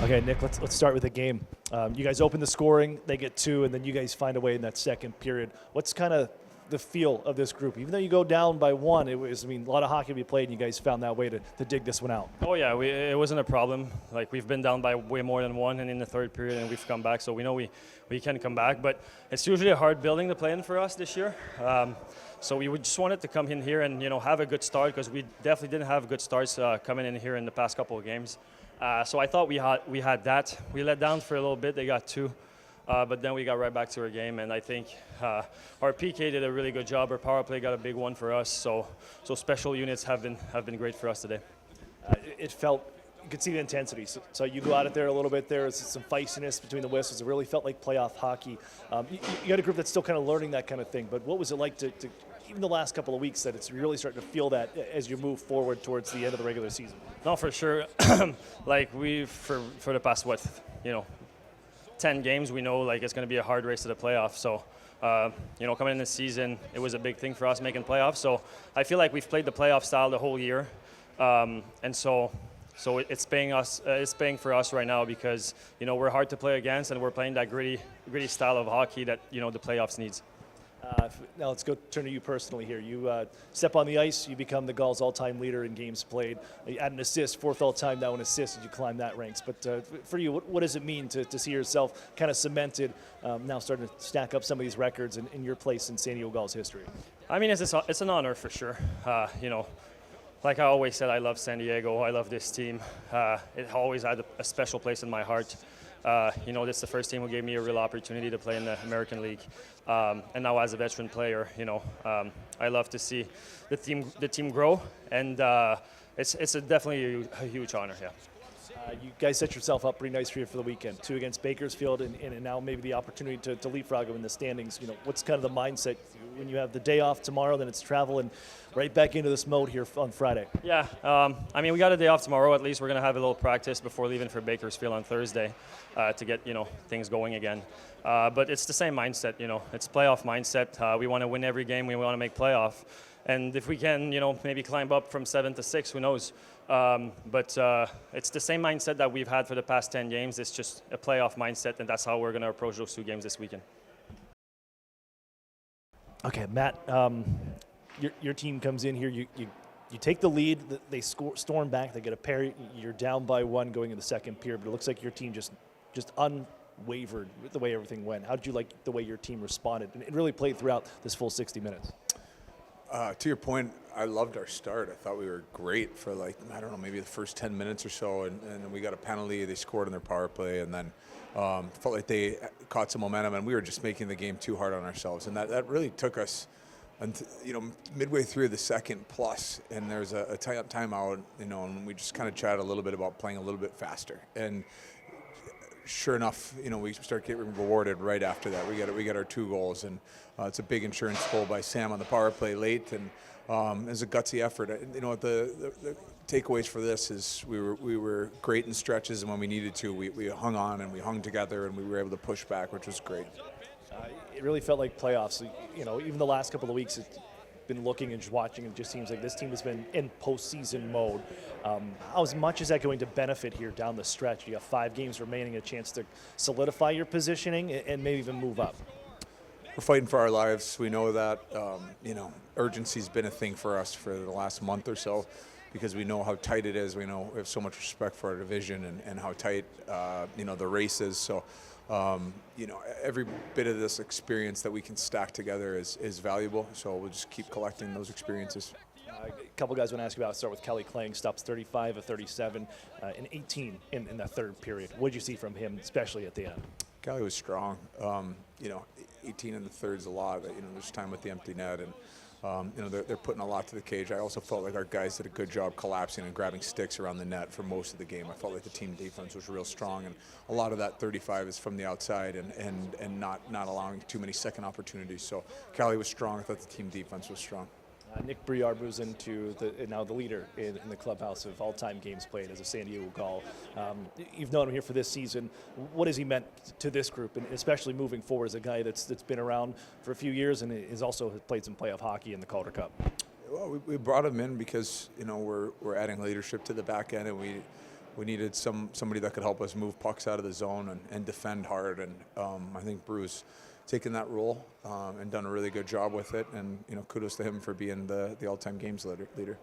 Okay, Nick, let's start with the game. You guys open the scoring, they get two, and then you guys find a way in that second period. What's kind of the feel of this group? Even though you go down by one, a lot of hockey to be played, and you guys found that way to dig this one out. Oh yeah, it wasn't a problem. Like, we've been down by way more than one, and in the third period, and we've come back. So we know we can come back, but it's usually a hard building to play in for us this year. So we just wanted to come in here and have a good start, because we definitely didn't have good starts coming in here in the past couple of games. So I thought we had that. We let down for a little bit. They got two. But then we got right back to our game, and I think our PK did a really good job. Our power play got a big one for us, so special units have been great for us today. It felt, you could see the intensity. So you go out of there a little bit. There's some feistiness between the whistles. It really felt like playoff hockey. You got a group that's still kind of learning that kind of thing, but what was it like to even the last couple of weeks, that it's really starting to feel that as you move forward towards the end of the regular season? No, for sure. Like, for the past 10 games, we know like it's going to be a hard race to the playoffs. So, coming in this season, it was a big thing for us making playoffs. So I feel like we've played the playoff style the whole year, and so it's paying for us right now, because we're hard to play against, and we're playing that gritty style of hockey that the playoffs needs. Now let's go turn to you personally here. You step on the ice, you become the Gulls' all-time leader in games played. You add an assist, fourth all-time now in assists as you climb that ranks. But for you, what does it mean to see yourself kind of cemented, now starting to stack up some of these records in your place in San Diego Gulls history? I mean, it's an honor for sure. Like I always said, I love San Diego. I love this team. It always had a special place in my heart. This is the first team who gave me a real opportunity to play in the American League. And now as a veteran player, I love to see the team grow, and it's definitely a huge honor, yeah. You guys set yourself up pretty nice for the weekend. 2 against Bakersfield, and now maybe the opportunity to leapfrog them in the standings. What's kind of the mindset when you have the day off tomorrow, then it's travel and right back into this mode here on Friday? Yeah, we got a day off tomorrow. At least we're going to have a little practice before leaving for Bakersfield on Thursday to get things going again. But it's the same mindset. It's playoff mindset. We want to win every game. We want to make playoff. And if we can, maybe climb up from 7 to 6, who knows? But it's the same mindset that we've had for the past 10 games. It's just a playoff mindset, and that's how we're going to approach those 2 games this weekend. Okay, Matt, your team comes in here. You take the lead. They storm back. They get a pair. You're down by 1 going in the second period, but it looks like your team just unwavered with the way everything went. How did you like the way your team responded? And it really played throughout this full 60 minutes. To your point, I loved our start. I thought we were great for maybe the first 10 minutes or so, and we got a penalty. They scored on their power play, and then felt like they caught some momentum, and we were just making the game too hard on ourselves. And that really took us, midway through the second plus, and there's a timeout, and we just kind of chatted a little bit about playing a little bit faster. And sure enough, we start getting rewarded right after that. We got our 2 goals, and it's a big insurance goal by Sam on the power play late, and it was a gutsy effort. The takeaways for this is we were great in stretches, and when we needed to, we hung on and we hung together, and we were able to push back, which was great. It really felt like playoffs. Even the last couple of weeks, it's been looking and just watching, it just seems like this team has been in postseason mode. How much is that going to benefit here down the stretch? You have 5 games remaining, a chance to solidify your positioning and maybe even move up. We're fighting for our lives. We know that. Urgency's been a thing for us for the last month or so, because we know how tight it is. We know we have so much respect for our division and how tight the race is. So every bit of this experience that we can stack together is valuable. So we'll just keep collecting those experiences. A couple guys want to ask you about. Start with Kelly Klang. Stops 35 of 37 and 18 in that third period. What did you see from him, especially at the end? Kelly was strong. 18 in the third is a lot. There's time with the empty net, and they're putting a lot to the cage. I also felt like our guys did a good job collapsing and grabbing sticks around the net for most of the game. I felt like the team defense was real strong, and a lot of that 35 is from the outside and not allowing too many second opportunities. So Kelly was strong. I thought the team defense was strong. Nick Brouillard moves into now the leader in the clubhouse of all-time games played as a San Diego Gull. You've known him here for this season. What has he meant to this group, and especially moving forward as a guy that's been around for a few years and has also played some playoff hockey in the Calder Cup? Well, we brought him in because we're adding leadership to the back end, and we we needed somebody that could help us move pucks out of the zone and defend hard. And I think Brew's taken that role and done a really good job with it. And kudos to him for being the all-time games leader.